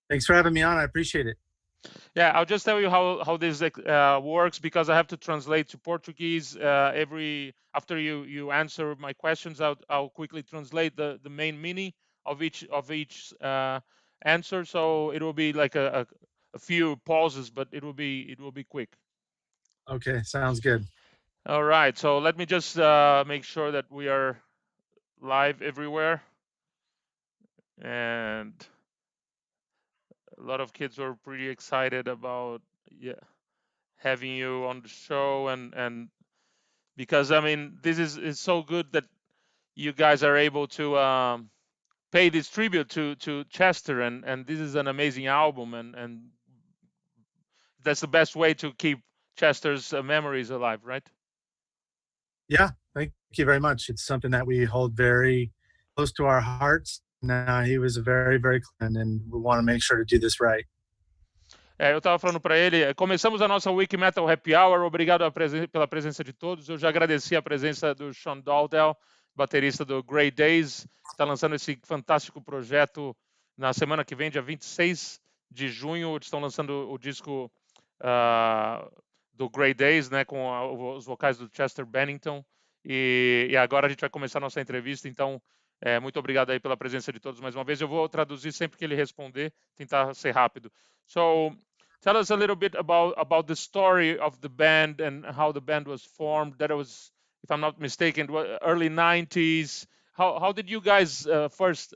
Thanks for having me on. I appreciate it. Yeah, I'll just tell you how this works, because I have to translate to Portuguese every after you answer my questions. I'll quickly translate the main meaning of each answer. So it will be like a few pauses, but it will be quick. Okay, sounds good. All right. So let me just make sure that we are live everywhere, and a lot of kids were pretty excited about, yeah, having you on the show, and because I mean this is so good that you guys are able to pay this tribute to Chester, and this is an amazing album, and that's the best way to keep Chester's memories alive, right? Yeah, thank you very much. It's something that we hold very close to our hearts. He was a very, very close, and we want to make sure to do this right. Eu estava falando para ele, começamos a nossa Wikimetal Happy Hour, obrigado pela presença de todos. Eu já agradeci a presença do Sean Dowdell, baterista do Grey Daze, está lançando esse fantástico projeto na semana que vem, dia 26 de junho. Estão lançando o disco do Grey Daze, né, com os vocais do Chester Bennington. E agora a gente vai começar a nossa entrevista, então muito obrigado aí pela presença de todos mais uma vez. Eu vou traduzir sempre que ele responder, tentar ser rápido. So, tell us a little bit about the story of the band and how the band was formed. That was, if I'm not mistaken, early 90s. How did you guys first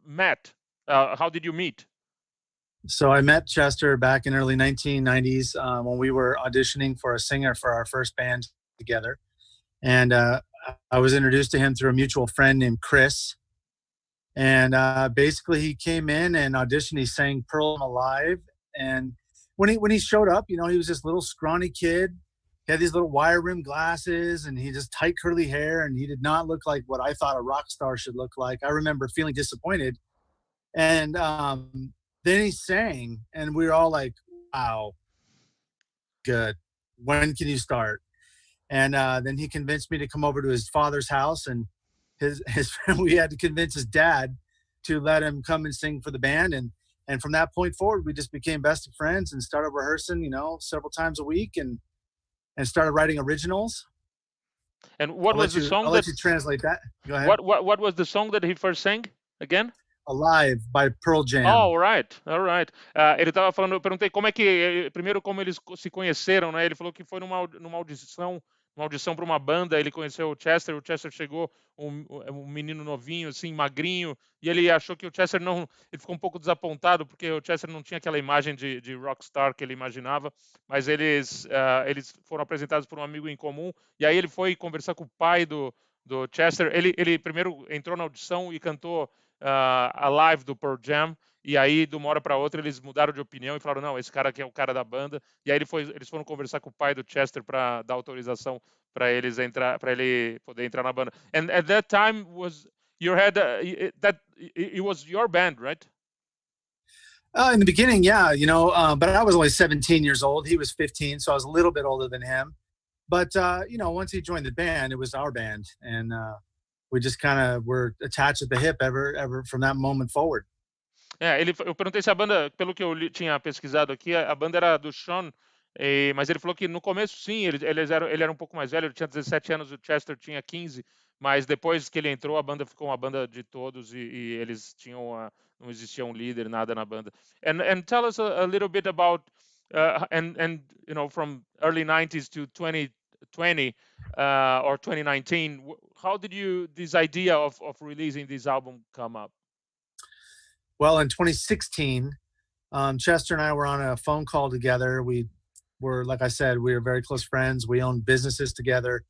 met? How did you meet? So I met Chester back in early 1990s when we were auditioning for a singer for our first band together. And I was introduced to him through a mutual friend named Chris. And basically he came in and auditioned. He sang Pearl Alive. And when he showed up, you know, he was this little scrawny kid. He had these little wire rimmed glasses and he just tight curly hair. And he did not look like what I thought a rock star should look like. I remember feeling disappointed. And then he sang and we were all like, wow, good. When can you start? And then he convinced me to come over to his father's house, and his we had to convince his dad to let him come and sing for the band. And from that point forward, we just became best of friends and started rehearsing, you know, several times a week, and started writing originals. And what was the song? I'll let you translate that. Go ahead. What was the song that he first sang again? Alive by Pearl Jam. Oh, all right. Ele estava falando, eu perguntei como é que, primeiro como eles se conheceram, né? Ele falou que foi numa audição para uma banda, ele conheceu o Chester chegou um menino novinho, assim, magrinho, e ele achou que o Chester não, ele ficou um pouco desapontado, porque o Chester não tinha aquela imagem de rockstar que ele imaginava, mas eles foram apresentados por um amigo em comum, e aí ele foi conversar com o pai do Chester, ele primeiro entrou na audição e cantou Alive do Pearl Jam, e aí de uma hora para outra eles mudaram de opinião e falaram, não, esse cara aqui é o cara da banda, e aí eles foram conversar com o pai do Chester para dar autorização para ele poder entrar na banda. And at that time was it was your band, right? In the beginning, yeah, you know, but I was only 17 years old. He was 15, so I was a little bit older than him. But you know, once he joined the band, it was our band, and we just kind of were attached at the hip ever from that moment forward. Eu perguntei se a banda, pelo que eu tinha pesquisado aqui, a banda era do Sean, mas ele falou que no começo, sim, ele era um pouco mais velho, ele tinha 17 anos, o Chester tinha 15, mas depois que ele entrou, a banda ficou uma banda de todos e eles tinham, não existia um líder, nada na banda. And tell us a little bit about, and you know, from early 90s to 2020 or 2019, how did this idea of releasing this album come up? Well, in 2016, Chester and I were on a phone call together. We were, like I said, we were very close friends. We owned businesses together.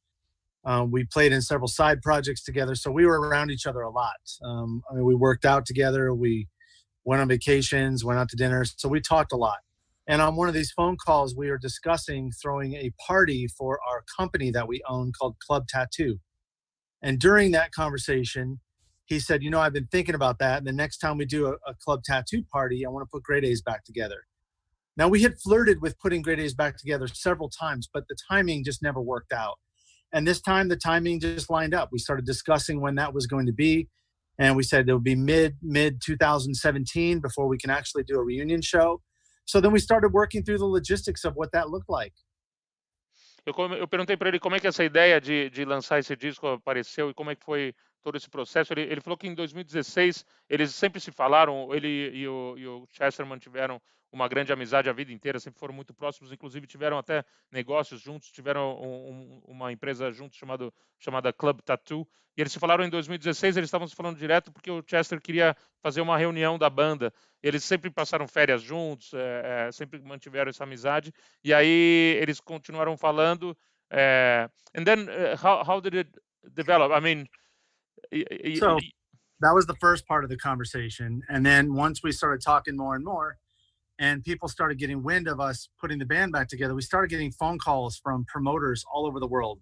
We played in several side projects together. So we were around each other a lot. I mean, we worked out together. We went on vacations, went out to dinner. So we talked a lot. And on one of these phone calls, we were discussing throwing a party for our company that we own called Club Tattoo. And during that conversation, he said, you know, I've been thinking about that. And the next time we do a club tattoo party, I want to put Grey Daze back together. Now, we had flirted with putting Grey Daze back together several times, but the timing just never worked out. And this time, the timing just lined up. We started discussing when that was going to be. and we said it would be mid 2017 before we can actually do a reunion show. So then we started working through the logistics of what that looked like. Eu perguntei para ele como é que essa ideia de lançar esse disco apareceu e como é que foi todo esse processo. Ele falou que em 2016 eles sempre se falaram, ele e o Chester mantiveram uma grande amizade a vida inteira, sempre foram muito próximos, inclusive tiveram até negócios juntos, tiveram uma empresa juntos chamada Club Tattoo, e eles se falaram em 2016, eles estavam se falando direto porque o Chester queria fazer uma reunião da banda. Eles sempre passaram férias juntos, sempre mantiveram essa amizade, e aí eles continuaram falando. And then how did it develop? I mean, so that was the first part of the conversation. And then once we started talking more and more, and people started getting wind of us putting the band back together, we started getting phone calls from promoters all over the world,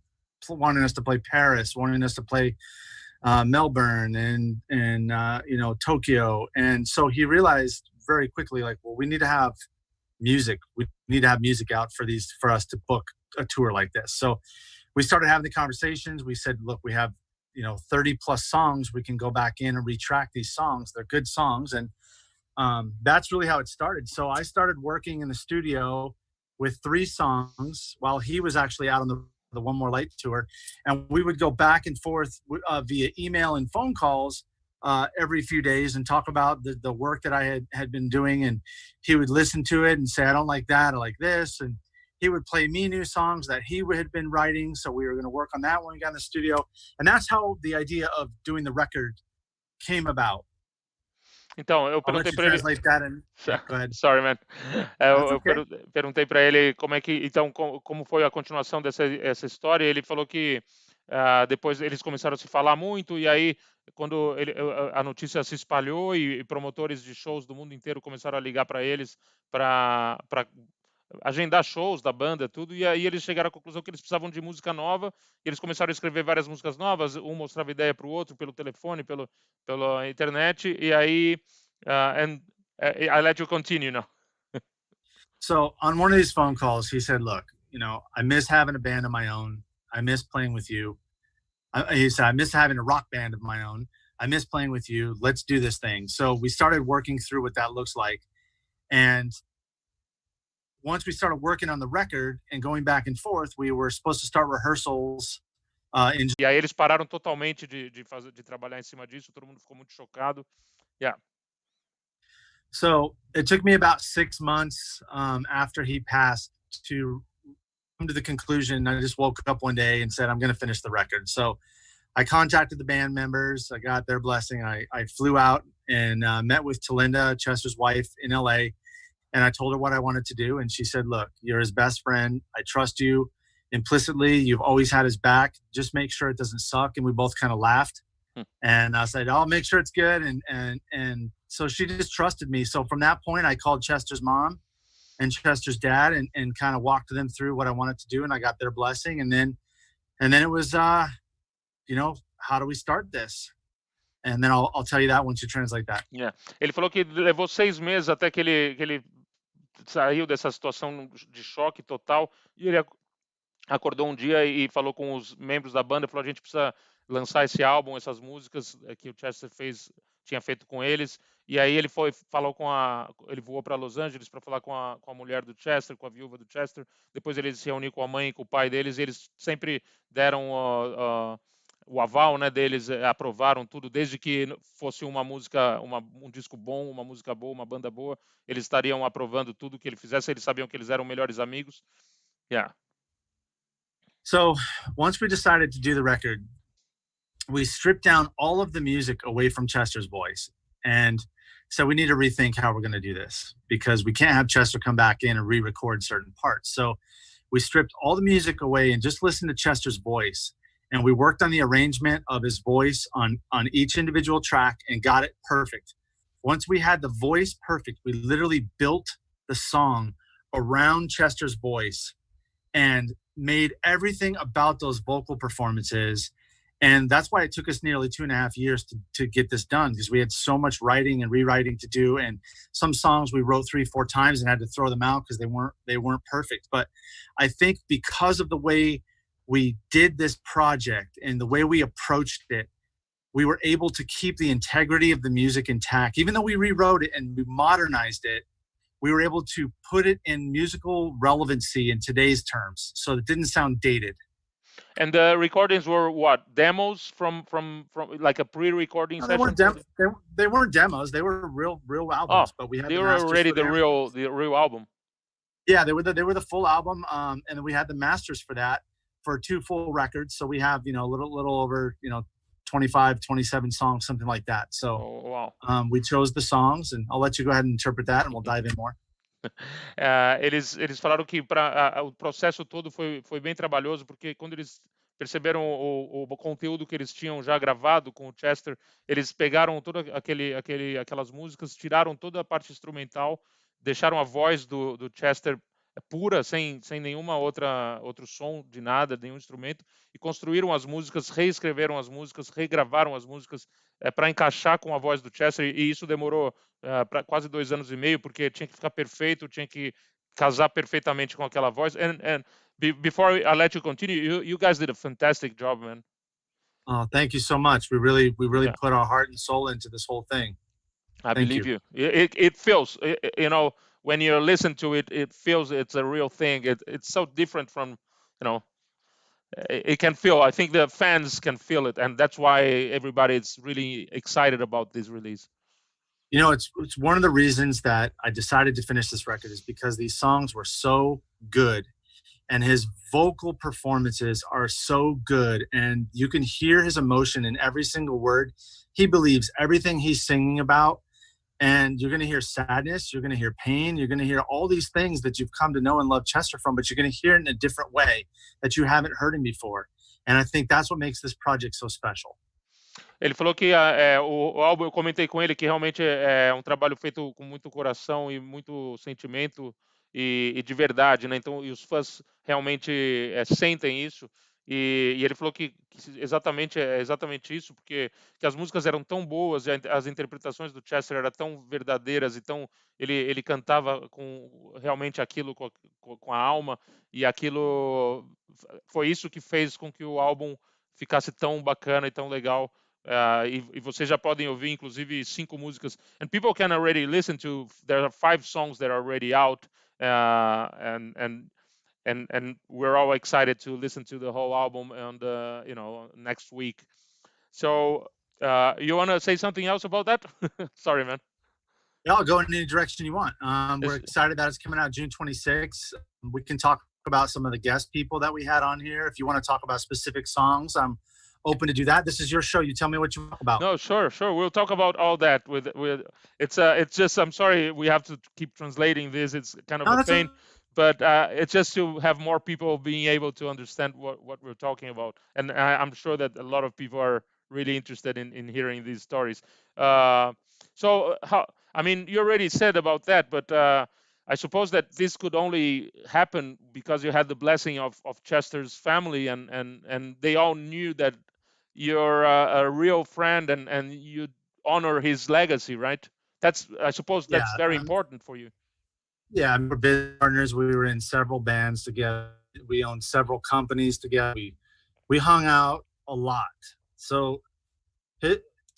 wanting us to play Paris, wanting us to play Melbourne and Tokyo. And so he realized very quickly, like, well, we need to have music. We need to have music out for us to book a tour like this. So we started having the conversations. We said, look, we have 30 plus songs. We can go back in and retrack these songs. They're good songs. And that's really how it started. So I started working in the studio with 3 songs while he was actually out on the One More Light tour. And we would go back and forth via email and phone calls every few days and talk about the work that I had been doing. And he would listen to it and say, I don't like that, I like this. And he would play me new songs that he had been writing. So we were going to work on that when we got in the studio. And that's how the idea of doing the record came about. Então, eu perguntei para ele. Sorry, man. Eu perguntei para ele como foi a continuação essa história. Ele falou que depois eles começaram a se falar muito, e aí, quando a notícia se espalhou e promotores de shows do mundo inteiro começaram a ligar para eles para agendar shows da banda, tudo, e aí eles chegaram à conclusão que eles precisavam de música nova, e eles começaram a escrever várias músicas novas, um mostrava ideia para o outro pelo telefone, pela internet, e aí I let you continue now. So on one of these phone calls, he said, look, I miss having a band of my own. I miss playing with you. He said, I miss having a rock band of my own. I miss playing with you. Let's do this thing. So we started working through what that looks like. And once we started working on the record and going back and forth, we were supposed to start rehearsals. E aí eles pararam totalmente de trabalhar em cima disso. Todo mundo ficou muito chocado. Yeah. So it took me about 6 months after he passed to come to the conclusion. I just woke up one day and said, I'm going to finish the record. So I contacted the band members. I got their blessing. I flew out and met with Talinda, Chester's wife, in LA. And I told her what I wanted to do. And she said, look, you're his best friend. I trust you implicitly. You've always had his back. Just make sure it doesn't suck. And we both kind of laughed. And I said, I'll make sure it's good. And so she just trusted me. So from that point, I called Chester's mom and Chester's dad and kind of walked them through what I wanted to do. And I got their blessing. And then it was, how do we start this? And then I'll tell you that once you translate that. Yeah. Ele falou que levou 6 meses até que ele saiu dessa situação de choque total, e ele acordou um dia e falou com os membros da banda, falou, a gente precisa lançar esse álbum, essas músicas que o Chester tinha feito com eles. E aí ele ele voou para Los Angeles para falar com a mulher do Chester, com a viúva do Chester. Depois ele se reuniu com a mãe e com o pai deles, e eles sempre deram o aval, né, deles, aprovaram tudo, desde que fosse uma música, um disco bom, uma música boa, uma banda boa, eles estariam aprovando tudo que ele fizesse. Eles sabiam que eles eram melhores amigos. Yeah. So once we decided to do the record, we stripped down all of the music away from Chester's voice. And so we need to rethink how we're going to do this, because we can't have Chester come back in and re-record certain parts. So we stripped all the music away and just listened to Chester's voice. And we worked on the arrangement of his voice on each individual track and got it perfect. Once we had the voice perfect, we literally built the song around Chester's voice and made everything about those vocal performances. And that's why it took us nearly 2.5 years to get this done, because we had so much writing and rewriting to do. And some songs we wrote 3-4 times and had to throw them out because they weren't perfect. But I think because of the way we did this project and the way we approached it, we were able to keep the integrity of the music intact. Even though we rewrote it and we modernized it, we were able to put it in musical relevancy in today's terms, so it didn't sound dated. And the recordings were what, demos from like a pre-recording No, session? they weren't demos. They were real albums. But we had they the were masters already for the real album. Yeah, they were the full album, and then we had the masters for that for 2 full records. So we have a little over 25, 27 songs, something like that. So wow. we chose the songs, and I'll let you go ahead and interpret that, and we'll dive in more. Eles falaram que o processo todo foi bem trabalhoso, porque quando eles perceberam o conteúdo que eles tinham já gravado com o Chester, eles pegaram toda aquelas músicas, tiraram toda a parte instrumental, deixaram a voz do Chester pura, sem nenhuma outro som de nada, nenhum instrumento, e construíram as músicas, reescreveram as músicas, regravaram as músicas para encaixar com a voz do Chester, e isso demorou para quase 2 anos e meio, porque tinha que ficar perfeito, tinha que casar perfeitamente com aquela voz. And before I let you continue, you guys did a fantastic job, man. Oh, thank you so much. We really put our heart and soul into this whole thing. I believe you. It feels, when you listen to it, it feels it's a real thing. It's so different from, it can feel. I think the fans can feel it, and that's why everybody is really excited about this release. It's one of the reasons that I decided to finish this record is because these songs were so good, and his vocal performances are so good, and you can hear his emotion in every single word. He believes everything he's singing about, and you're going to hear sadness, you're going to hear pain, you're going to hear all these things that you've come to know and love Chester from, but you're going to hear it in a different way that you haven't heard him before. And I think that's what makes this project so special. Ele falou que o álbum, eu comentei com ele que realmente é um trabalho feito com muito coração e muito sentimento e de verdade, né? Então, e os fãs realmente sentem isso. E ele falou que é exatamente isso, porque que as músicas eram tão boas e as interpretações do Chester eram tão verdadeiras, então ele cantava com realmente aquilo com a alma, e aquilo foi isso que fez com que o álbum ficasse tão bacana e tão legal. E vocês já podem ouvir, inclusive, 5 músicas. And people can already listen to. There are 5 songs that are already out, and we're all excited to listen to the whole album on next week. So, you want to say something else about that? Sorry, man. Yeah, I'll go in any direction you want. We're excited that it's coming out June 26th. We can talk about some of the guest people that we had on here. If you want to talk about specific songs, I'm open to do that. This is your show. You tell me what you talk about. No, sure. We'll talk about all that. With it's just, I'm sorry we have to keep translating this. It's kind of a pain, but it's just to have more people being able to understand what we're talking about. And I'm sure that a lot of people are really interested in hearing these stories. So you already said about that, but I suppose that this could only happen because you had the blessing of Chester's family, and they all knew that you're a real friend and you honor his legacy, right? I suppose that's very important for you. Yeah, we're business partners. We were in several bands together. We owned several companies together. We hung out a lot. So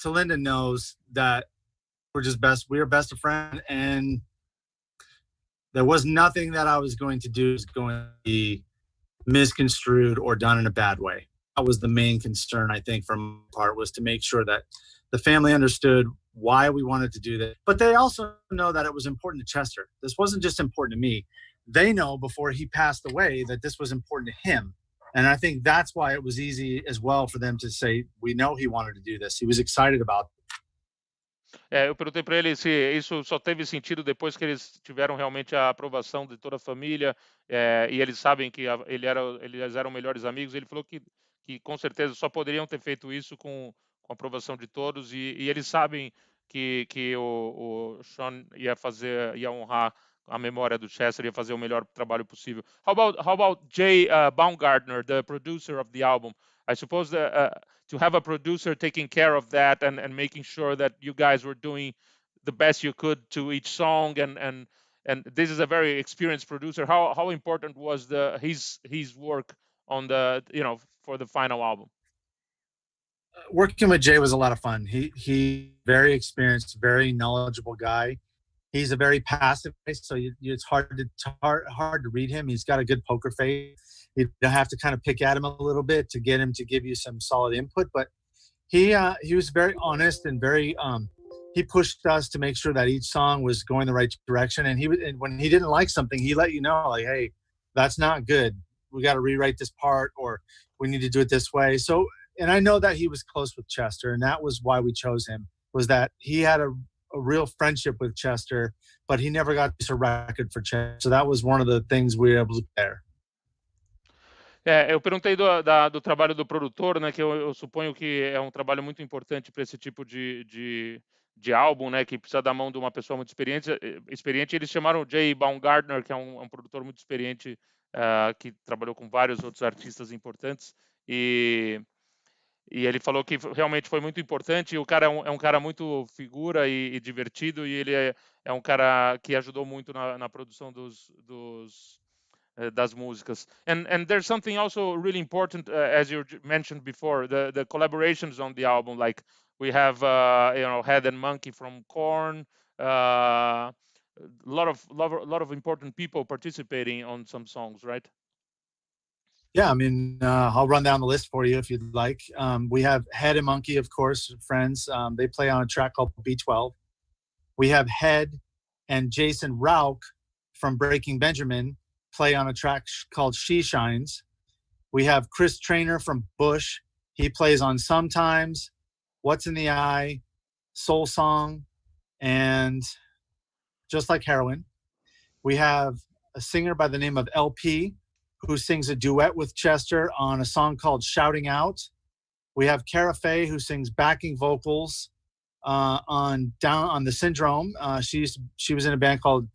Linda knows that we are best of friends, and there was nothing that I was going to do is going to be misconstrued or done in a bad way. That was the main concern, I think, from my part, was to make sure that the family understood why we wanted to do that. But they also know that it was important to Chester. This wasn't just important to me. They know before he passed away that this was important to him. And I think that's why it was easy as well for them to say, we know he wanted to do this. He was excited about it. Eu perguntei para ele se isso só teve sentido depois que eles tiveram realmente a aprovação de toda a família, e eles sabem que eles eram melhores amigos. Ele falou que com certeza só poderiam ter feito isso com a aprovação de todos, e eles sabem que o Sean ia honrar a memória do Chester, ia fazer o melhor trabalho possível. How about Jay Baumgartner, the producer of the album? I suppose that to have a producer taking care of that and making sure that you guys were doing the best you could to each song, and this is a very experienced producer. How important was his work on the for the final album? working with Jay was a lot of fun. He very experienced, very knowledgeable guy. He's a very passive guy, so it's hard to read him. He's got a good poker face. You have to kind of pick at him a little bit to get him to give you some solid input. But he was very honest and very he pushed us to make sure that each song was going the right direction. And when he didn't like something, he let you know, like, hey, that's not good. We got to rewrite this part, or we need to do it this way. So, and I know that he was close with Chester, and that was why we chose him, was that he had a real friendship with Chester, but he never got a record for Chester. So that was one of the things we were able to do there. Eu perguntei do trabalho do produtor, né, que eu suponho que é um trabalho muito importante para esse tipo de álbum, né, que precisa da mão de uma pessoa muito experiente. Eles chamaram o Jay Baumgartner, que é um produtor muito experiente, que trabalhou com vários outros artistas importantes, e ele falou que realmente foi muito importante. O cara é um cara muito figura e divertido, e ele é um cara que ajudou muito na produção das músicas. And there's something also really important, as you mentioned before, the collaborations on the album. Like we have, Head and Monkey from Korn, a lot of important people participating on some songs, right? Yeah, I mean, I'll run down the list for you if you'd like. We have Head and Monkey, of course, friends. They play on a track called B12. We have Head and Jason Rauch from Breaking Benjamin play on a track called She Shines. We have Chris Trainer from Bush. He plays on Sometimes, What's in the Eye, Soul Song, and Just Like Heroin. We have a singer by the name of LP who sings a duet with Chester on a song called Shouting Out. We have Cara Faye, who sings backing vocals on the Syndrome. She was in a band called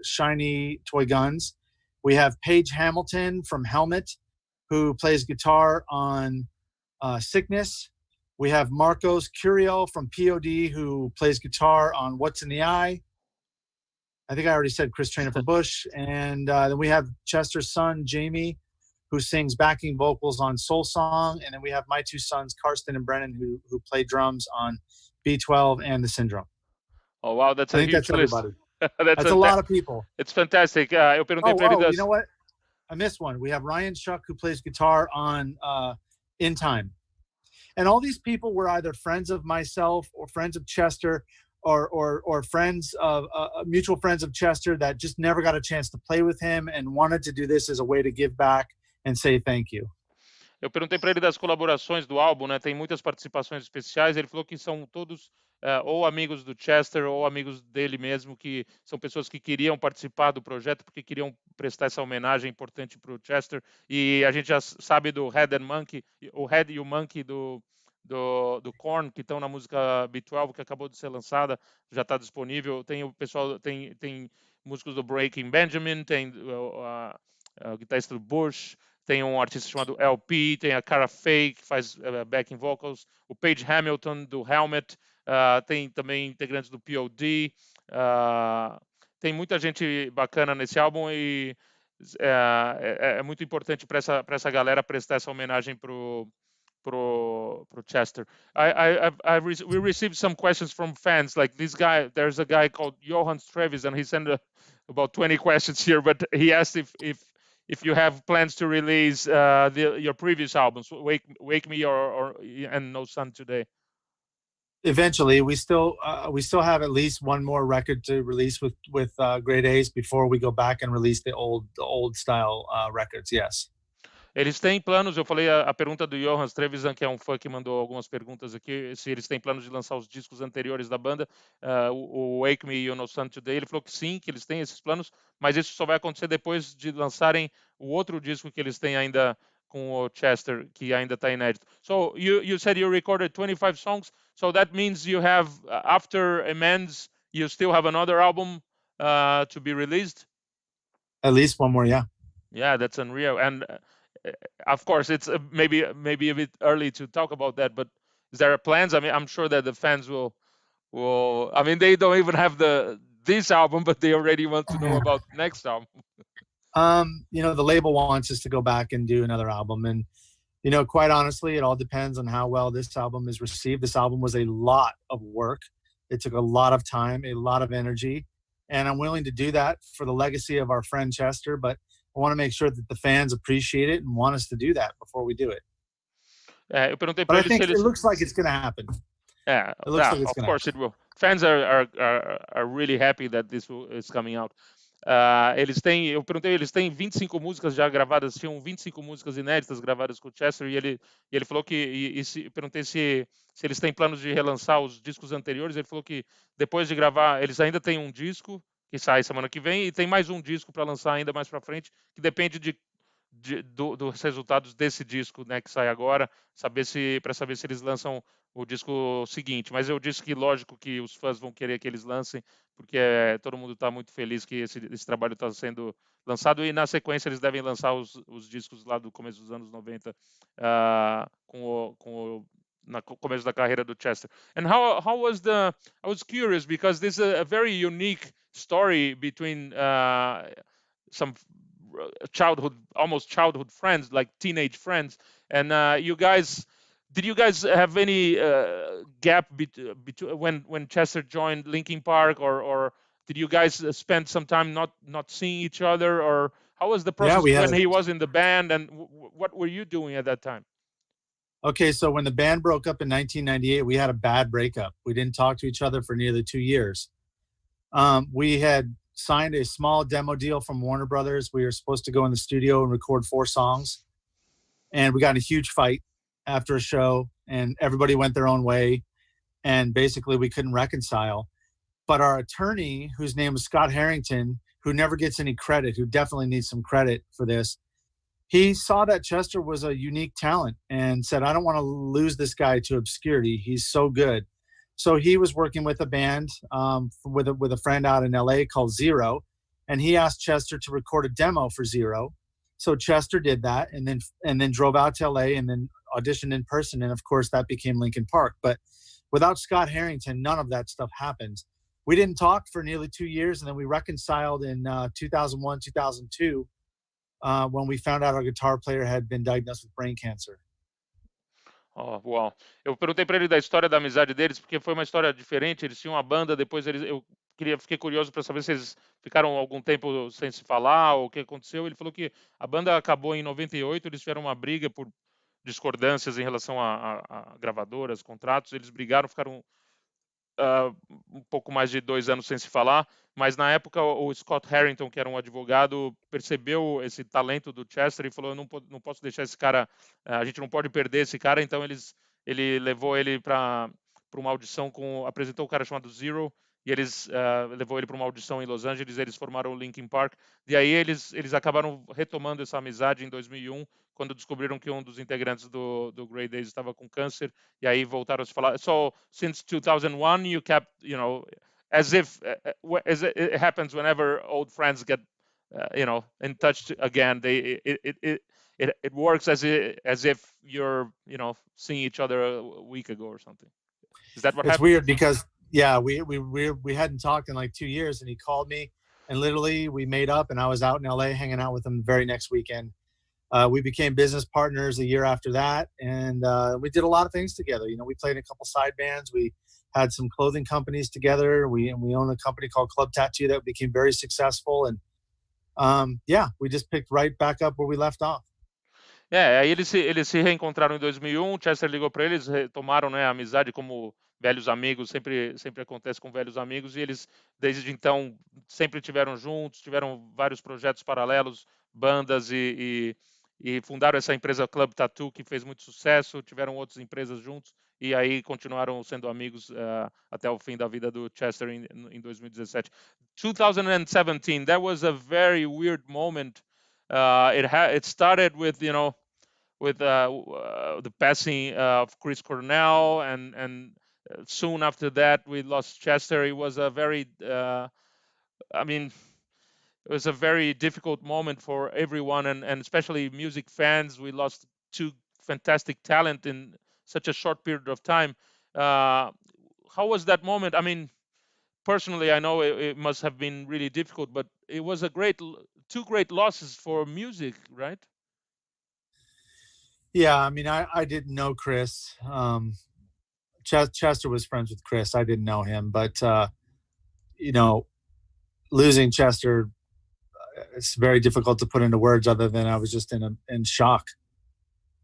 Shiny Toy Guns. We have Paige Hamilton from Helmet, who plays guitar on Sickness. We have Marcos Curiel from POD, who plays guitar on What's in the Eye. I think I already said Chris Trainer from Bush. And then we have Chester's son, Jamie, who sings backing vocals on Soul Song. And then we have my two sons, Karsten and Brennan, who play drums on B12 and the Syndrome. Oh, wow, that's a huge list. Everybody. That's a lot of people. It's fantastic. Eu perguntei para ele you know what? I missed one. We have Ryan Shuck, who plays guitar on In Time. And all these people were either friends of myself or friends of Chester or friends of mutual friends of Chester that just never got a chance to play with him and wanted to do this as a way to give back and say thank you. Eu perguntei para ele das colaborações do álbum, né? Tem muitas participações especiais. Ele falou que são todos ou amigos do Chester ou amigos dele mesmo, que são pessoas que queriam participar do projeto porque queriam prestar essa homenagem importante para o Chester. E a gente já sabe do Head and Monkey, o Head e o Monkey do Korn, que estão na música B12, que acabou de ser lançada, já está disponível. Tem o pessoal, tem músicos do Breaking Benjamin, tem o guitarrista do Bush, tem um artista chamado LP, tem a Cara Faye, que faz backing vocals, o Paige Hamilton do Helmet, tem também integrantes do POD, tem muita gente bacana nesse álbum e é muito importante para essa galera prestar essa homenagem pro Chester. We received some questions from fans, like this guy. There's a guy called Johan Trevis, and he sent about 20 questions here. But he asked if you have plans to release your previous albums, Wake Me and No Sun Today. Eventually, we still have at least one more record to release with Grey Daze before we go back and release the old style records. Yes. Eles têm planos, eu falei a pergunta do Johan Trevisan, que é um fã que mandou algumas perguntas aqui, se eles têm planos de lançar os discos anteriores da banda, o Wake Me e o No Sun Today. Ele falou que sim, que eles têm esses planos, mas isso só vai acontecer depois de lançarem o outro disco que eles têm ainda com o Chester, que ainda está inédito. So you said you recorded 25 songs, so that means you have, after Amends, you still have another album to be released? At least one more, yeah. Yeah, that's unreal. And of course, it's maybe a bit early to talk about that, but is there plans? I mean, I'm sure that the fans will. I mean, they don't even have this album, but they already want to know about next album. The label wants us to go back and do another album, and You know, quite honestly, it all depends on how well this album is received. This album was a lot of work. It took a lot of time, a lot of energy, and I'm willing to do that for the legacy of our friend Chester, but I want to make sure that the fans appreciate it and want us to do that before we do it. Eu perguntei But para I eles se think it eles. looks like it's going to happen. Yeah, It looks like it's of going to course happen. it will. Fans are really happy that this is coming out. Eu perguntei, eles têm 25 músicas já gravadas, tinham 25 músicas inéditas gravadas com o Chester, e ele falou que, perguntei se eles têm planos de relançar os discos anteriores, ele falou que depois de gravar, eles ainda têm um disco, que sai semana que vem, e tem mais um disco para lançar ainda mais para frente, que depende dos resultados desse disco, né, que sai agora, para saber se eles lançam o disco seguinte. Mas eu disse que lógico que os fãs vão querer que eles lancem, porque todo mundo está muito feliz que esse trabalho está sendo lançado, e na sequência eles devem lançar os discos lá do começo dos anos 90, no começo da carreira do Chester. And how was I was curious because this is a very unique story between some almost childhood friends, like teenage friends, and did you guys have any gap between when Chester joined Linkin Park, or did you guys spend some time not seeing each other, or how was the process when he was in the band, and what were you doing at that time? Okay, so when the band broke up in 1998, we had a bad breakup. We didn't talk to each other for nearly 2 years. We had signed a small demo deal from Warner Brothers. We were supposed to go in the studio and record 4 songs. And we got in a huge fight after a show, and everybody went their own way. And basically, we couldn't reconcile. But our attorney, whose name is Scott Harrington, who never gets any credit, who definitely needs some credit for this, he saw that Chester was a unique talent and said, I don't want to lose this guy to obscurity. He's so good. So he was working with a band with a friend out in LA called Zero, and he asked Chester to record a demo for Zero. So Chester did that, and then drove out to LA and then auditioned in person, and of course that became Linkin Park. But without Scott Harrington, none of that stuff happened. We didn't talk for nearly 2 years, and then we reconciled in 2001, 2002, when we found out our guitar player had been diagnosed with brain cancer. Oh, uau. Eu perguntei para ele da história da amizade deles, porque foi uma história diferente. Eles tinham uma banda, depois fiquei curioso para saber se eles ficaram algum tempo sem se falar ou o que aconteceu. Ele falou que a banda acabou em 98, eles tiveram uma briga por discordâncias em relação a gravadoras, contratos. Eles brigaram, ficaram um pouco mais de 2 anos sem se falar, mas na época o Scott Harrington, que era um advogado, percebeu esse talento do Chester e falou, eu não posso deixar esse cara, a gente não pode perder esse cara. Então ele levou ele para uma audição, apresentou um cara chamado Zero, e eles levou ele para uma audição em Los Angeles. Eles formaram o Linkin Park, e aí eles acabaram retomando essa amizade em 2001, quando descobriram que um dos integrantes do Grey Daze estava com câncer, e aí voltaram a se falar. So since 2001 you kept, as if it happens whenever old friends get in touch again, it works as if you're seeing each other a week ago or something. Is that what happened? It's weird because we hadn't talked in like 2 years, and he called me, and literally we made up, and I was out in LA hanging out with him the very next weekend. We became business partners a year after that, and we did a lot of things together. We played in a couple side bands. We had some clothing companies together. We own a company called Club Tattoo that became very successful, and we just picked right back up where we left off. Aí eles se reencontraram em 2001. Chester ligou para eles, retomaram, né, a amizade como velhos amigos. Sempre acontece com velhos amigos, e eles desde então sempre tiveram juntos, tiveram vários projetos paralelos, bandas, e fundaram essa empresa Club Tattoo, que fez muito sucesso. Tiveram outras empresas juntos, e aí continuaram sendo amigos até o fim da vida do Chester em 2017. 2017, that was a very weird moment. It started with the passing of Chris Cornell, and soon after that we lost Chester. It was a very it was a very difficult moment for everyone, and especially music fans. We lost 2 fantastic talent in such a short period of time. How was that moment? Personally, I know it must have been really difficult, but it was 2 great losses for music, right? Yeah, I mean, I didn't know Chris. Chester was friends with Chris. I didn't know him, but you know, losing Chester, it's very difficult to put into words other than I was just in shock.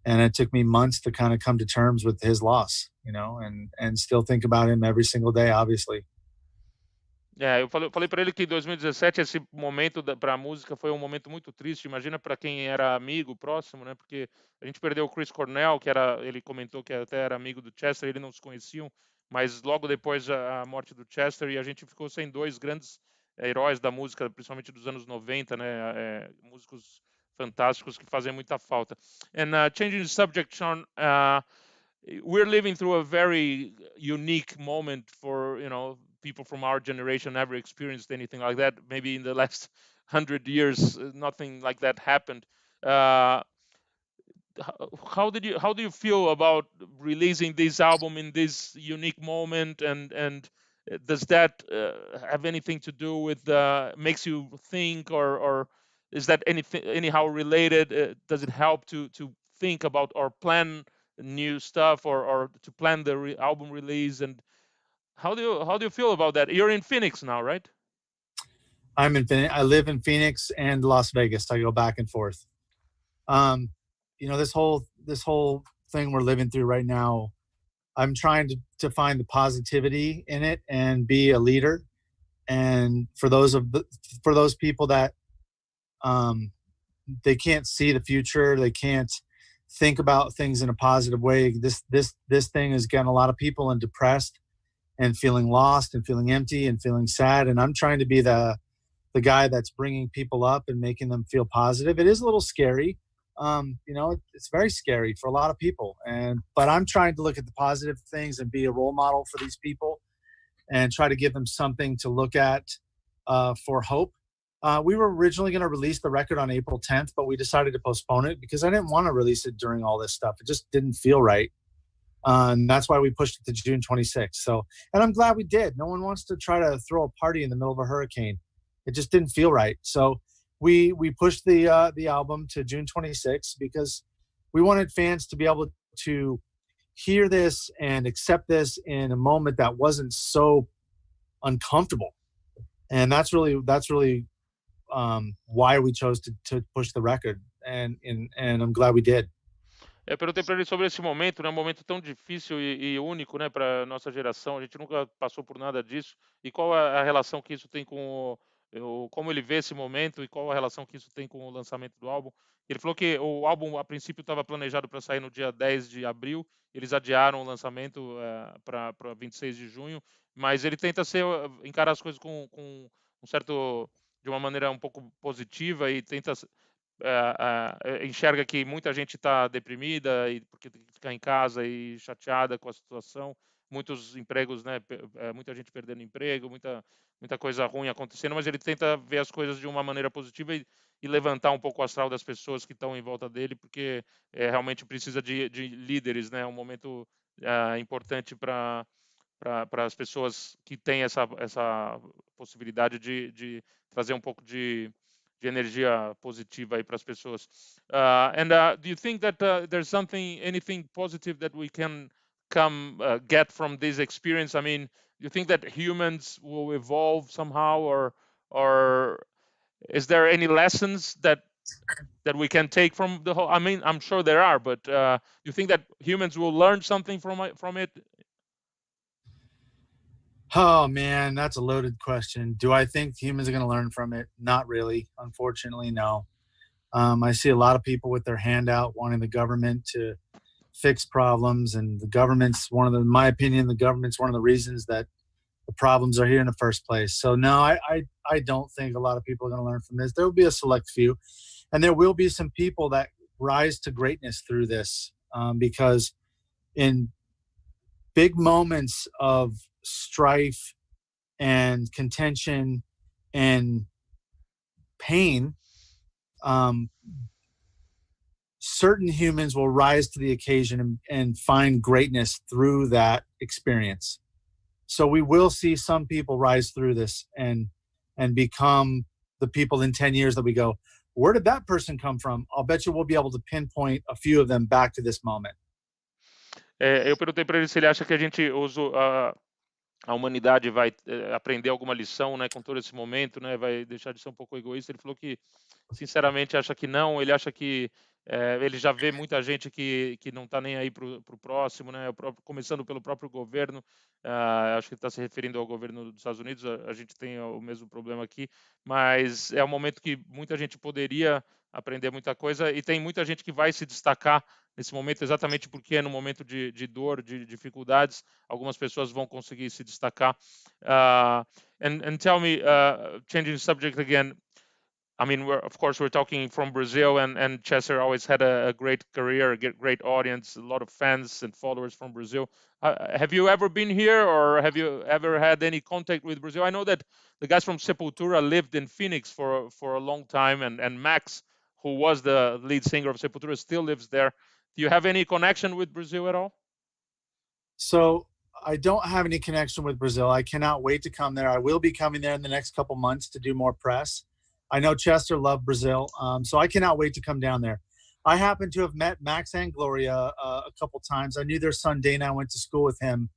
And it took me months to kind of come to terms with his loss, you know, and still think about him every single day, obviously. É, eu falei para ele que em 2017 esse momento para a música foi um momento muito triste. Imagina para quem era amigo, próximo, né? Porque a gente perdeu o Chris Cornell, que era, ele comentou que até era amigo do Chester, eles não se conheciam, mas logo depois a morte do Chester, e a gente ficou sem dois grandes heróis da música, principalmente dos anos 90, né? Músicos fantásticos que fazem muita falta. And changing the subject, Sean, we're living through a very unique moment for, people from our generation never experienced anything like that. Maybe in the last 100 years, nothing like that happened. Uh, how do you feel about releasing this album in this unique moment, and does that have anything to do with makes you think, or is that anything anyhow related? Does it help to think about or plan new stuff, or to plan the album release? And how do you feel about that? You're in Phoenix now, right? I'm in Phoenix. I live in Phoenix and Las Vegas. I go back and forth. This whole thing we're living through right now, I'm trying to find the positivity in it and be a leader. And for those people that they can't see the future, they can't think about things in a positive way. This thing is getting a lot of people and depressed and feeling lost and feeling empty and feeling sad. And I'm trying to be the guy that's bringing people up and making them feel positive. It is a little scary. It's very scary for a lot of people. But I'm trying to look at the positive things and be a role model for these people and try to give them something to look at for hope. We were originally going to release the record on April 10th, but we decided to postpone it because I didn't want to release it during all this stuff. It just didn't feel right. And that's why we pushed it to June 26th. And I'm glad we did. No one wants to try to throw a party in the middle of a hurricane. It just didn't feel right. So we pushed the album to June 26th because we wanted fans to be able to hear this and accept this in a moment that wasn't so uncomfortable. And that's really why we chose to push the record. And I'm glad we did. Eu perguntei para ele sobre esse momento, né, um momento tão difícil e único, né, para nossa geração. A gente nunca passou por nada disso. E qual a relação que isso tem com como ele vê esse momento, e qual a relação que isso tem com o lançamento do álbum? Ele falou que o álbum, a princípio, estava planejado para sair no dia 10 de abril. Eles adiaram o lançamento para 26 de junho, mas ele tenta encarar as coisas com um certo, de uma maneira um pouco positiva, e tenta enxerga que muita gente está deprimida e porque tem que ficar em casa e chateada com a situação, muitos empregos, né, muita gente perdendo emprego, muita coisa ruim acontecendo, mas ele tenta ver as coisas de uma maneira positiva e levantar um pouco o astral das pessoas que estão em volta dele, porque realmente precisa de líderes, né, um momento importante para as pessoas que têm essa possibilidade de trazer um pouco de energia positiva aí para as pessoas. Do you think that there's anything positive that we can get from this experience? I mean, do you think that humans will evolve somehow, or is there any lessons that we can take from the whole? I mean, I'm sure there are, but do you think that humans will learn something from it? Oh man, that's a loaded question. Do I think humans are going to learn from it? Not really. Unfortunately, no. I see a lot of people with their hand out wanting the government to fix problems, and the government's in my opinion, the government's one of the reasons that the problems are here in the first place. So no, I don't think a lot of people are going to learn from this. There will be a select few, and there will be some people that rise to greatness through this, because in big moments of strife and contention and pain, certain humans will rise to the occasion and find greatness through that experience. So we will see some people rise through this and become the people in 10 years that we go, where did that person come from? I'll bet you we'll be able to pinpoint a few of them back to this moment. Eu perguntei para ele se ele acha que a gente a humanidade vai aprender alguma lição, né, com todo esse momento, né, vai deixar de ser um pouco egoísta. Ele falou que, sinceramente, acha que não. Ele acha que ele já vê muita gente que não está nem aí para o próximo, né, começando pelo próprio governo. Acho que ele está se referindo ao governo dos Estados Unidos. A gente tem o mesmo problema aqui, mas é um momento que muita gente poderia aprender muita coisa e tem muita gente que vai se destacar nesse momento, exatamente porque é no momento de dor, de dificuldades, algumas pessoas vão conseguir se destacar. And tell me, changing the subject again, I mean, of course, we're talking from Brazil, and Chester always had a great career, a great audience, a lot of fans and followers from Brazil. Have you ever been here, or have you ever had any contact with Brazil? I know that the guys from Sepultura lived in Phoenix for a long time, and Max, who was the lead singer of Sepultura, still lives there. Do you have any connection with Brazil at all? So I don't have any connection with Brazil. I cannot wait to come there. I will be coming there in the next couple months to do more press. I know Chester loved Brazil, so I cannot wait to come down there. I happen to have met Max and Gloria a couple times. I knew their son Dana. I went to school with him,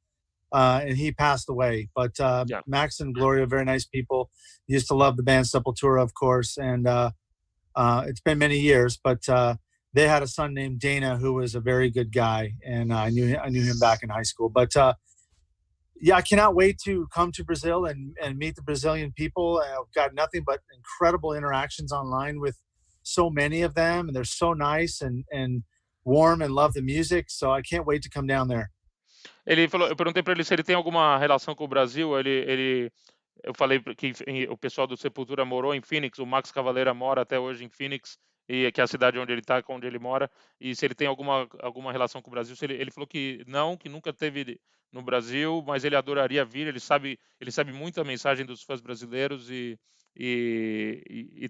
and he passed away. But yeah. Max and Gloria, very nice people. Used to love the band Sepultura, of course, and it's been many years. But they had a son named Dana who was a very good guy, and I knew him back in high school. But yeah, I cannot wait to come to Brazil and meet the Brazilian people. I've got nothing but incredible interactions online with so many of them, and they're so nice and warm and love the music. So I can't wait to come down there. Ele falou, eu perguntei para ele se ele tem alguma relação com o Brasil. Eu falei que o pessoal do Sepultura morou em Phoenix. O Max Cavaleira mora até hoje em Phoenix, e que é a cidade onde ele está, onde ele mora. E se ele tem alguma relação com o Brasil. Ele falou que não, que nunca teve no Brasil, mas ele adoraria vir. Ele sabe muita mensagem dos fãs brasileiros e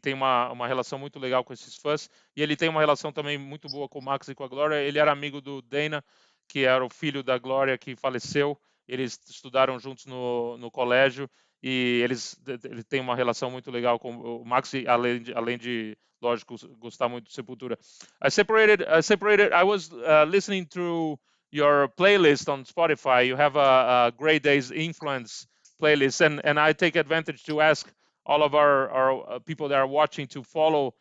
tem uma relação muito legal com esses fãs. E ele tem uma relação também muito boa com o Max e com a Glória. Ele era amigo do Dana, que era o filho da Glória, que faleceu. Eles estudaram juntos no colégio, e ele tem uma relação muito legal com o Max, além de lógico, gostar muito de Sepultura. I was listening through your playlist on Spotify. You have a Grey Daze influence playlist, and I take advantage to ask all of our people that are watching to follow,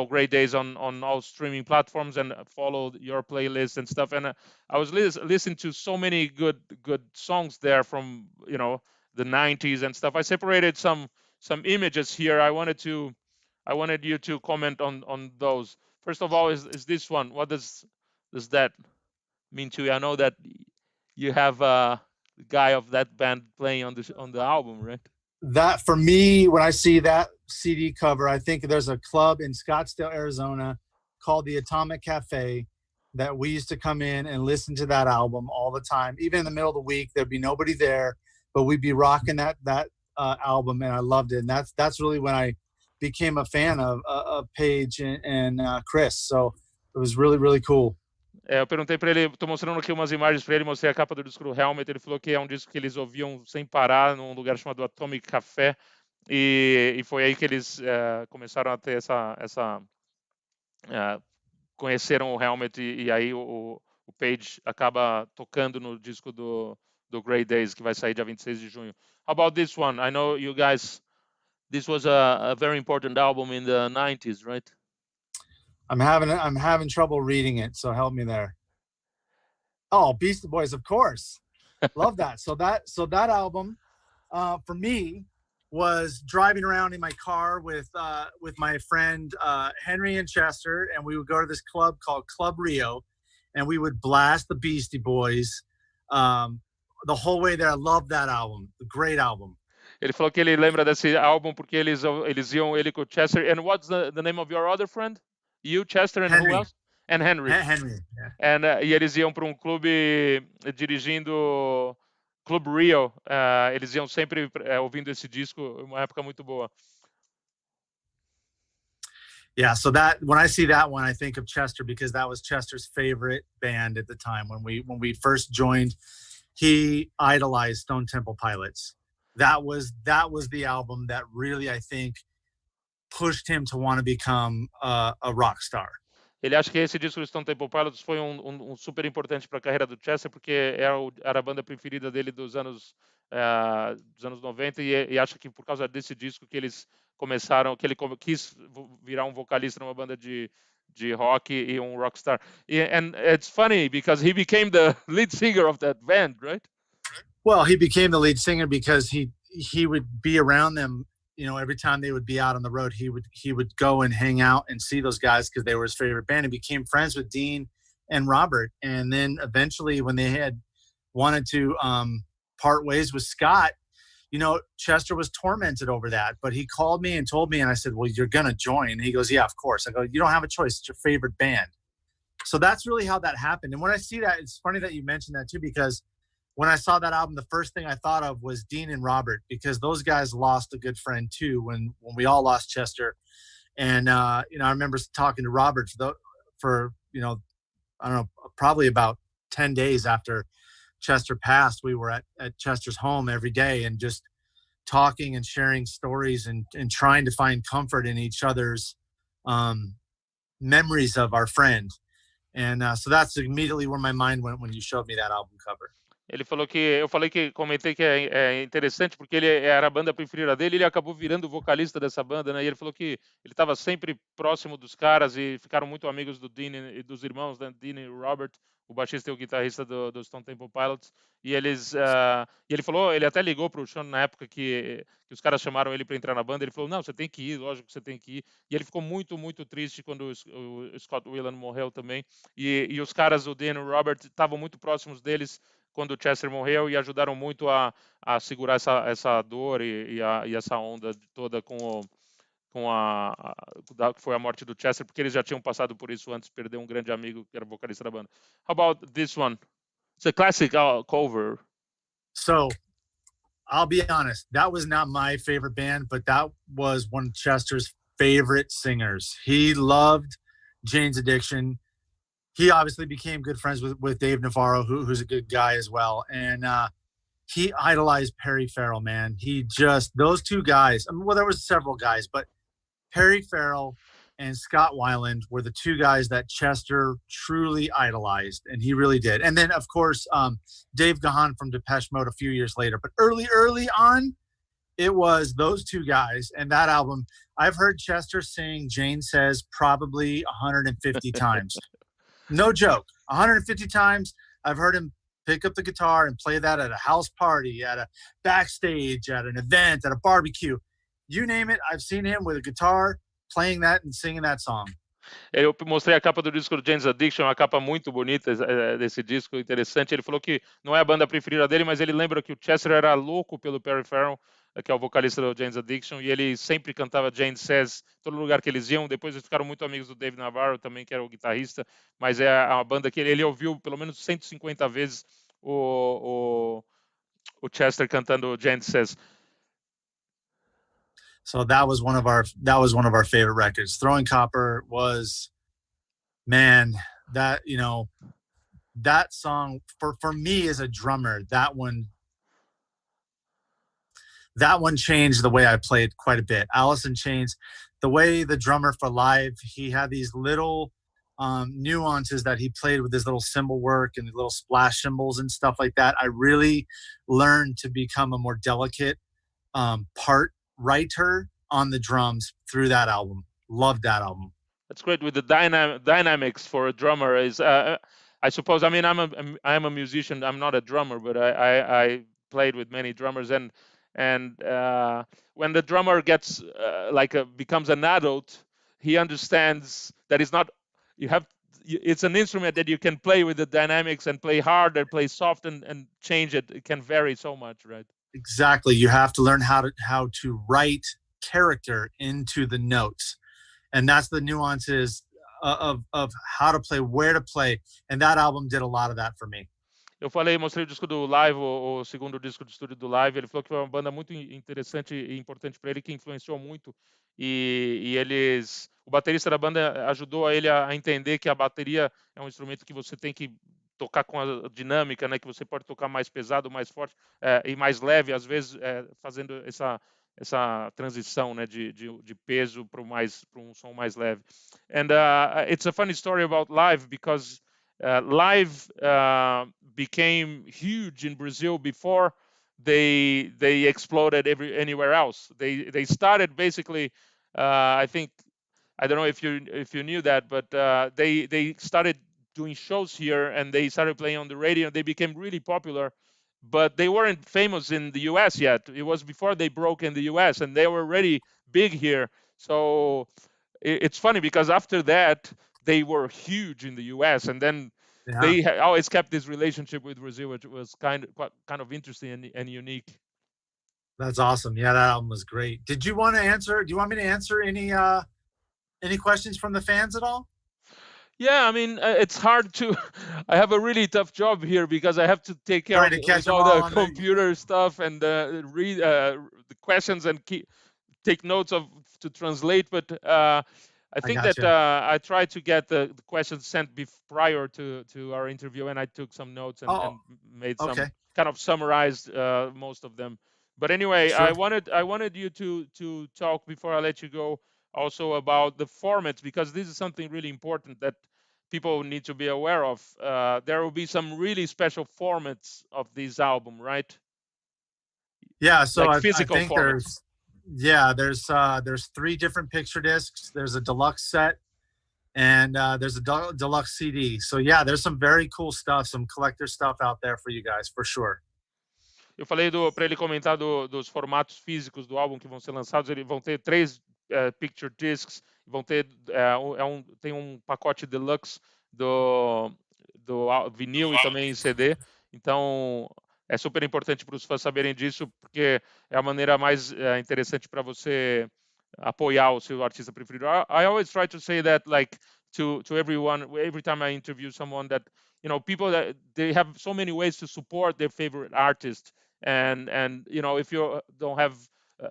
Grey Daze on all streaming platforms, and follow your playlist and stuff. And I was listening to so many good songs there from the 90s and stuff. I separated some images here. I wanted you to comment on those. First of all, is this one? What does that mean to you? I know that you have a guy of that band playing on the album, right? That, for me, when I see that CD cover, I think there's a club in Scottsdale, Arizona called the Atomic Cafe that we used to come in and listen to that album all the time. Even in the middle of the week, there'd be nobody there, but we'd be rocking that album, and I loved it. And that's really when I became a fan of Paige and Chris. So it was really, really cool. Eu perguntei para ele, estou mostrando aqui umas imagens para ele, mostrei a capa do disco do Helmet. Ele falou que é um disco que eles ouviam sem parar num lugar chamado Atomic Café, e foi aí que eles começaram a ter essa conheceram o Helmet, e aí o Page acaba tocando no disco do Grey Daze, que vai sair dia 26 de junho. How about this one? I know you guys, this was a very important album in the 90s, right? I'm having trouble reading it, so help me there. Oh, Beastie Boys, of course. Love that. So that album, for me, was driving around in my car with my friend Henry and Chester, and we would go to this club called Club Rio, and we would blast the Beastie Boys the whole way there. I love that album. A great album. Ele falou que ele lembra desse álbum porque eles iam, ele com o Chester. And what's the name of your other friend? You, Chester, and Henry. Who else? And Henry. Henry, yeah. And e eles iam para um clube dirigindo Club Rio. Eles iam sempre ouvindo esse disco, uma época muito boa. Yeah, so that, when I see that one, I think of Chester, because that was Chester's favorite band at the time. When we first joined, he idolized Stone Temple Pilots. That was the album that really, I think, pushed him to want to become a rock star. Ele acha que esse disco do Stone Temple Pilots foi super importante para a carreira do Chester, porque era a banda preferida dele dos anos 90 e acha que por causa desse disco que eles começaram, que ele quis virar um vocalista numa banda de rock e um rockstar. And it's funny because he became the lead singer of that band, right? Well, he became the lead singer because he would be around them. You know, every time they would be out on the road, he would go and hang out and see those guys because they were his favorite band, and became friends with Dean and Robert. And then eventually, when they had wanted to part ways with Scott, you know, Chester was tormented over that. But he called me and told me, and I said, "Well, you're gonna join." And he goes, "Yeah, of course." I go, "You don't have a choice. It's your favorite band." So that's really how that happened. And when I see that, it's funny that you mentioned that too, because when I saw that album, the first thing I thought of was Dean and Robert, because those guys lost a good friend too when we all lost Chester. And you know, I remember talking to Robert for you know, I don't know, probably about 10 days after Chester passed. We were at Chester's home every day and just talking and sharing stories and trying to find comfort in each other's memories of our friend. And so that's immediately where my mind went when you showed me that album cover. Ele falou que comentei que é interessante porque ele era a banda preferida dele, ele acabou virando o vocalista dessa banda, né? E ele falou que ele estava sempre próximo dos caras e ficaram muito amigos do Dean e dos irmãos, né? Dean e Robert, o baixista e o guitarrista do Stone Temple Pilots. E ele falou, ele até ligou para o Sean na época que os caras chamaram ele para entrar na banda. Ele falou, não, você tem que ir, lógico que você tem que ir. E ele ficou muito, muito triste quando o Scott Weiland morreu também. E os caras, o Dean e o Robert, estavam muito próximos deles quando o Chester morreu e ajudaram muito a segurar essa dor e essa onda toda com que foi a morte do Chester, porque eles já tinham passado por isso antes, perder um grande amigo que era vocalista da banda. How about this one? It's a classic cover. So I'll be honest, that was not my favorite band, but that was one of Chester's favorite singers. He loved Jane's Addiction. He obviously became good friends with Dave Navarro, who's a good guy as well. And he idolized Perry Farrell, man. Those two guys, I mean, well, there was several guys, but Perry Farrell and Scott Weiland were the two guys that Chester truly idolized, and he really did. And then, of course, Dave Gahan from Depeche Mode a few years later. But early on, it was those two guys and that album. I've heard Chester sing Jane Says probably 150 times. No joke, 150 times. I've heard him pick up the guitar and play that at a house party, at a backstage, at an event, at a barbecue. You name it, I've seen him with a guitar playing that and singing that song. Eu mostrei a capa do disco do Jane's Addiction, uma capa muito bonita desse disco, interessante. Ele falou que não é a banda preferida dele, mas ele lembra que o Chester era louco pelo Perry Farrell, que é o vocalista do Jane's Addiction, e ele sempre cantava Jane Says em todo lugar que eles iam. Depois eles ficaram muito amigos do Dave Navarro também, que era o guitarrista, mas é uma banda que ele ouviu pelo menos 150 vezes o Chester cantando Jane Says. So that was one of our favorite records. Throwing Copper was, man, that, you know, that song for me as a drummer, that one changed the way I played quite a bit. Alice in Chains, the way the drummer for live, he had these little nuances that he played with his little cymbal work and the little splash cymbals and stuff like that. I really learned to become a more delicate part writer on the drums through that album. Loved that album. That's great. With the dynamics for a drummer is, I suppose. I mean, I'm a musician. I'm not a drummer, but I played with many drummers, and when the drummer gets becomes an adult, he understands that it's not. It's an instrument that you can play with the dynamics and play hard and play soft and change it. It can vary so much, right? Exactly. You have to learn how to write character into the notes, and that's the nuances of how to play, where to play, and that album did a lot of that for me. Eu mostrei o disco do Live, o segundo disco de estúdio do Live. Ele falou que foi uma banda muito interessante e importante para ele, que influenciou muito. E o baterista da banda ajudou ele a entender que a bateria é um instrumento que você tem que tocar com a dinâmica, né? Que você pode tocar mais pesado, mais forte e mais leve, às vezes fazendo essa transição, né, de peso para um som mais leve. And it's a funny story about live because live became huge in Brazil before they exploded anywhere else. They started basically, I think, I don't know if you knew that, but they started doing shows here and they started playing on the radio. They became really popular, but they weren't famous in the US yet. It was before they broke in the US, and they were already big here. So it's funny because after that they were huge in the US, and then Yeah, they always kept this relationship with Brazil, which was kind of interesting and unique. that's awesome. Yeah, that album was great. Did you want to answer? Do you want me to answer any questions from the fans at all? Yeah, I mean, it's hard to. I have a really tough job here because I have to take care Trying of to catch them all all the on the. computer stuff and read the questions and take notes of to translate. But I I think that gotcha. I tried to get the questions sent prior to our interview, and I took some notes Oh, and made some okay, kind of summarized most of them. But anyway, sure. I wanted you to talk before I let you go also about the formats, because this is something really important that people need to be aware of. There will be some really special formats of this album, right? Yeah, so Like I physical think formats. there's 3 different picture discs. There's a deluxe set, and there's a deluxe CD. So yeah, there's some very cool stuff, some collector stuff out there for you guys for sure. Eu falei para ele comentar dos formatos físicos do álbum que vão ser lançados. Eles vão ter 3 picture discs, vão ter tem um pacote deluxe do vinil e também CD. Então é super importante para os fãs saberem disso, porque é a maneira mais interessante para você apoiar o seu artista preferido. I always try to say that, like, to everyone every time I interview someone, that people that they have so many ways to support their favorite artist, and if you don't have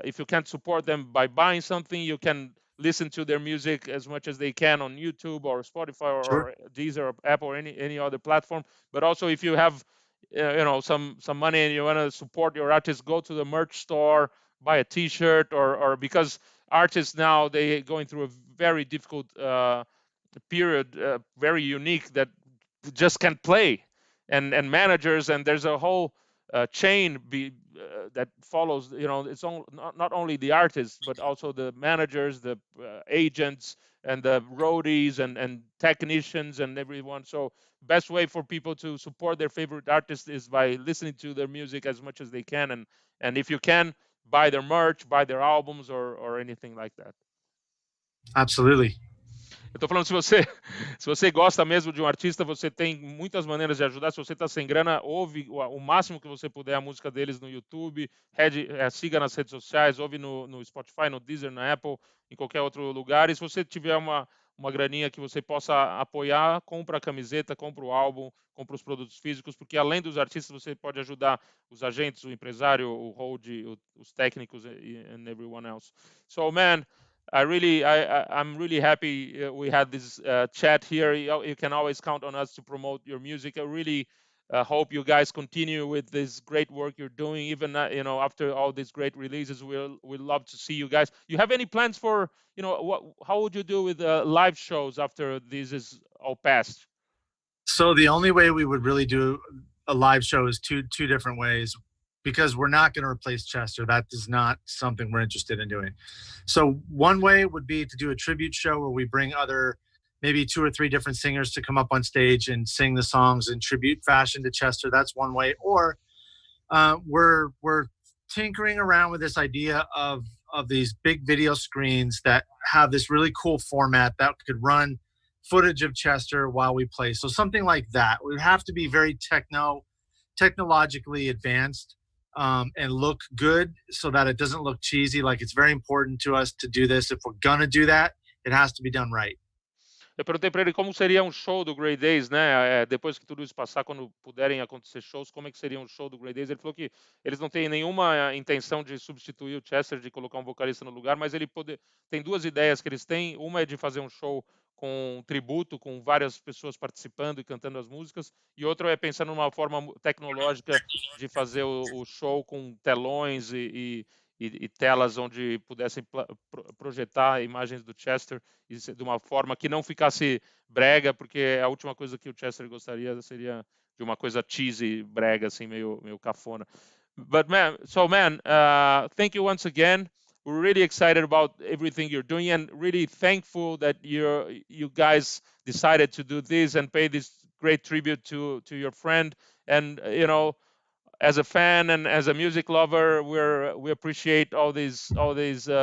if you can't support them by buying something, you can listen to their music as much as they can on YouTube or Spotify Sure. or Deezer or Apple or any other platform. But also, if you have some money and you want to support your artist, go to the merch store, buy a T-shirt, or because artists now, they going through a very difficult period, very unique, that just can't play, and managers, and there's a whole chain that follows. It's not only the artists, but also the managers, the agents, and the roadies, and technicians, and everyone. So best way for people to support their favorite artist is by listening to their music as much as they can, and if you can, buy their merch, buy their albums, or anything like that. Absolutely. Eu tô falando, se você gosta mesmo de um artista, você tem muitas maneiras de ajudar. Se você tá sem grana, ouve o máximo que você puder a música deles no YouTube, siga nas redes sociais, ouve no Spotify, no Deezer, na Apple, em qualquer outro lugar. E se você tiver uma graninha que você possa apoiar, compra a camiseta, compra o álbum, compra os produtos físicos, porque além dos artistas, você pode ajudar os agentes, o empresário, o hold, os técnicos, and everyone else. So, man, I'm really happy we had this chat here. You can always count on us to promote your music. I really hope you guys continue with this great work you're doing, even after all these great releases. We'll love to see you guys. You have any plans for how would you do with live shows after this is all passed? So the only way we would really do a live show is two different ways, because we're not going to replace Chester. That is not something we're interested in doing. So one way would be to do a tribute show where we bring maybe 2 or 3 different singers to come up on stage and sing the songs in tribute fashion to Chester. That's one way. Or we're tinkering around with this idea of these big video screens that have this really cool format that could run footage of Chester while we play. So something like that. We would have to be very technologically advanced, and look good, so that it doesn't look cheesy. Like, it's very important to us to do this. If we're gonna do that, it has to be done right. Eu perguntei para ele como seria um show do Grey Daze, né? Depois que tudo isso passar, quando puderem acontecer shows, como é que seria um show do Grey Daze? Ele falou que eles não têm nenhuma intenção de substituir o Chester, de colocar um vocalista no lugar, mas tem 2 ideias que eles têm. Uma é de fazer um show com um tributo, com várias pessoas participando e cantando as músicas, e outra é pensar numa forma tecnológica de fazer o show com telões e telas onde pudessem projetar imagens do Chester de uma forma que não ficasse brega, porque a última coisa que o Chester gostaria seria de uma coisa cheesy, brega, assim, meio cafona. But man, thank you once again. We're really excited about everything you're doing, and really thankful that you guys decided to do this and pay this great tribute to your friend. And as a fan and as a music lover, we appreciate all these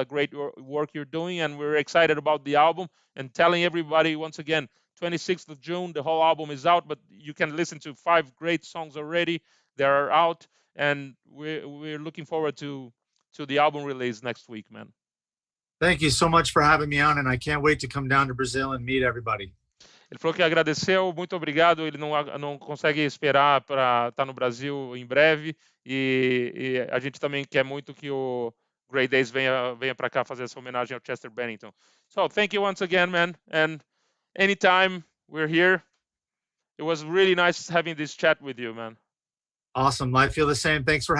great work you're doing, and we're excited about the album. And telling everybody once again, 26th of June, the whole album is out, but you can listen to 5 great songs already. They are out, and we're looking forward to the album release next week, man. Thank you so much for having me on, and I can't wait to come down to Brazil and meet everybody. Ele falou que agradeceu, muito obrigado. Ele não consegue esperar para estar no Brasil em breve, e a gente também quer muito que o Grey Daze venha para cá fazer essa homenagem ao Chester Bennington. So thank you once again, man, and anytime we're here. It was really nice having this chat with you, man. Awesome. I feel the same. Thanks for